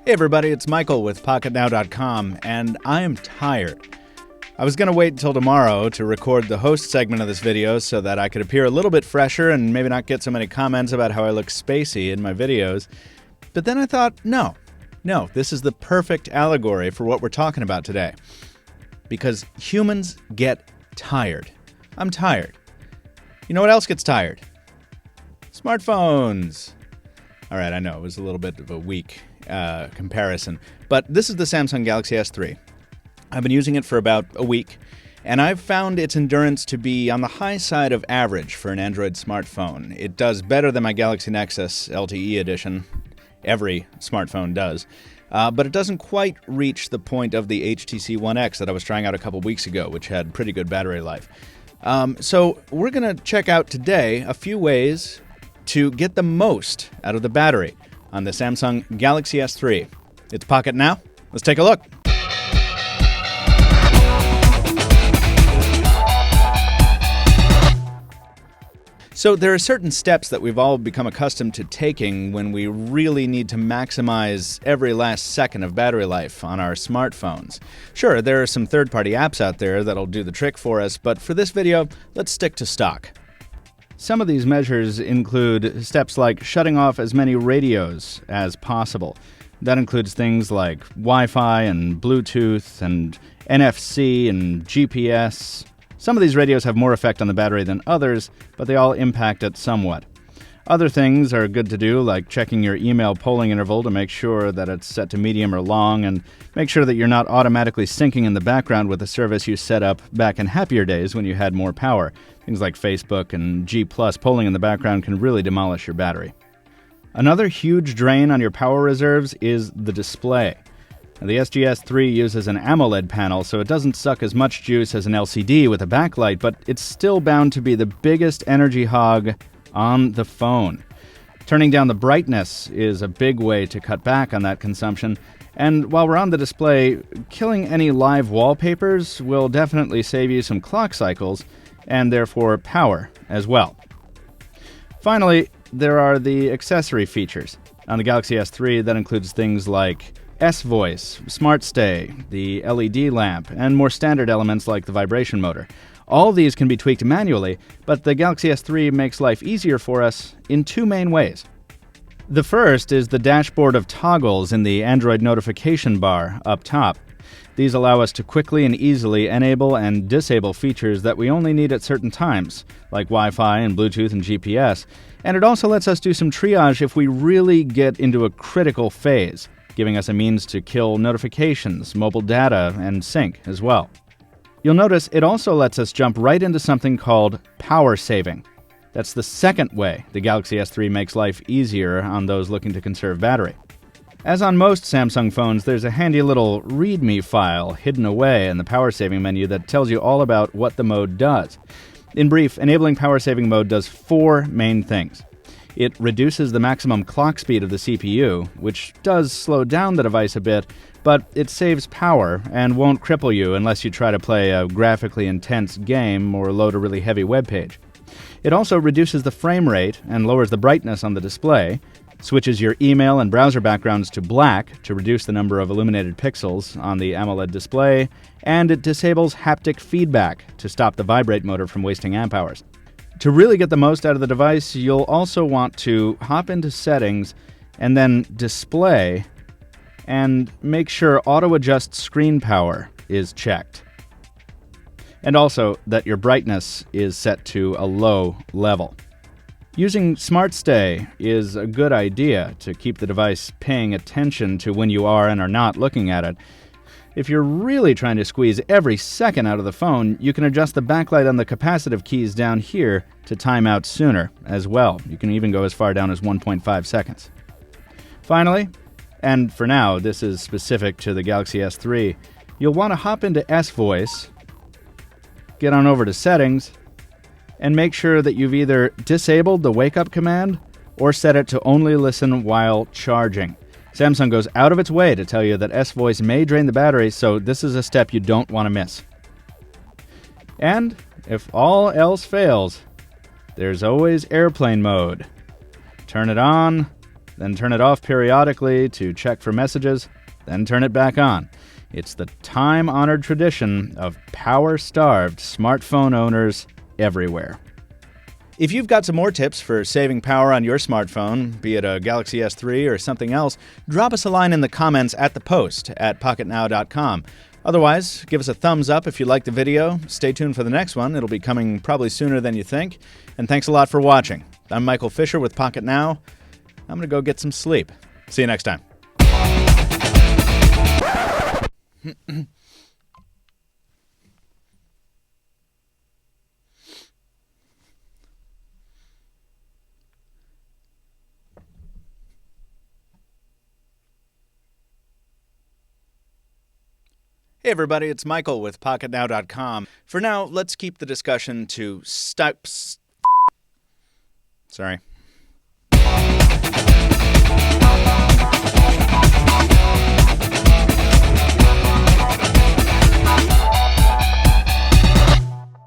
Hey everybody, it's Michael with Pocketnow.com, and I am tired. I was going to wait until tomorrow to record the host segment of this video so that I could appear a little bit fresher and maybe not get so many comments about how I look spacey in my videos. But then I thought, no, this is the perfect allegory for what we're talking about today. Because humans get tired. I'm tired. You know what else gets tired? Smartphones. All right, I know, it was a little bit of a weak comparison, but this is the Samsung Galaxy S3. I've been using it for about a week, and I've found its endurance to be on the high side of average for an Android smartphone. It does better than my Galaxy Nexus LTE edition. Every smartphone does. But it doesn't quite reach the point of the HTC One X that I was trying out a couple weeks ago, which had pretty good battery life. So we're going to check out today a few ways to get the most out of the battery on the Samsung Galaxy S3. It's Pocketnow. Let's take a look. So there are certain steps that we've all become accustomed to taking when we really need to maximize every last second of battery life on our smartphones. Sure, there are some third-party apps out there that'll do the trick for us, but for this video, let's stick to stock. Some of these measures include steps like shutting off as many radios as possible. That includes things like Wi-Fi and Bluetooth and NFC and GPS. Some of these radios have more effect on the battery than others, but they all impact it somewhat. Other things are good to do, like checking your email polling interval to make sure that it's set to medium or long, and make sure that you're not automatically syncing in the background with a service you set up back in happier days when you had more power. Things like Facebook and G+ polling in the background can really demolish your battery. Another huge drain on your power reserves is the display. Now, the SGS3 uses an AMOLED panel, so it doesn't suck as much juice as an LCD with a backlight, but it's still bound to be the biggest energy hog on the phone. Turning down the brightness is a big way to cut back on that consumption, and while we're on the display, killing any live wallpapers will definitely save you some clock cycles, and therefore power as well. Finally, there are the accessory features. On the Galaxy S3, that includes things like S-Voice, Smart Stay, the LED lamp, and more standard elements like the vibration motor. All of these can be tweaked manually, but the Galaxy S3 makes life easier for us in two main ways. The first is the dashboard of toggles in the Android notification bar up top. These allow us to quickly and easily enable and disable features that we only need at certain times, like Wi-Fi and Bluetooth and GPS, and it also lets us do some triage if we really get into a critical phase, giving us a means to kill notifications, mobile data, and sync as well. You'll notice it also lets us jump right into something called power saving. That's the second way the Galaxy S3 makes life easier on those looking to conserve battery. As on most Samsung phones, there's a handy little README file hidden away in the power saving menu that tells you all about what the mode does. In brief, enabling power saving mode does four main things. It reduces the maximum clock speed of the CPU, which does slow down the device a bit, but it saves power and won't cripple you unless you try to play a graphically intense game or load a really heavy web page. It also reduces the frame rate and lowers the brightness on the display, switches your email and browser backgrounds to black to reduce the number of illuminated pixels on the AMOLED display, and it disables haptic feedback to stop the vibrate motor from wasting amp hours. To really get the most out of the device, you'll also want to hop into Settings and then Display and make sure Auto Adjust Screen Power is checked. And also that your brightness is set to a low level. Using Smart Stay is a good idea to keep the device paying attention to when you are and are not looking at it. If you're really trying to squeeze every second out of the phone, you can adjust the backlight on the capacitive keys down here to time out sooner as well. You can even go as far down as 1.5 seconds. Finally, and for now this is specific to the Galaxy S3, you'll want to hop into S-Voice, get on over to Settings, and make sure that you've either disabled the wake-up command or set it to only listen while charging. Samsung goes out of its way to tell you that S-Voice may drain the battery, so this is a step you don't want to miss. And if all else fails, there's always airplane mode. Turn it on, then turn it off periodically to check for messages, then turn it back on. It's the time-honored tradition of power-starved smartphone owners everywhere. If you've got some more tips for saving power on your smartphone, be it a Galaxy S3 or something else, drop us a line in the comments at the post at pocketnow.com. Otherwise, give us a thumbs up if you like the video. Stay tuned for the next one. It'll be coming probably sooner than you think. And thanks a lot for watching. I'm Michael Fisher with Pocketnow. I'm going to go get some sleep. See you next time. Hey everybody, it's Michael with Pocketnow.com. For now, let's keep the discussion to Sorry.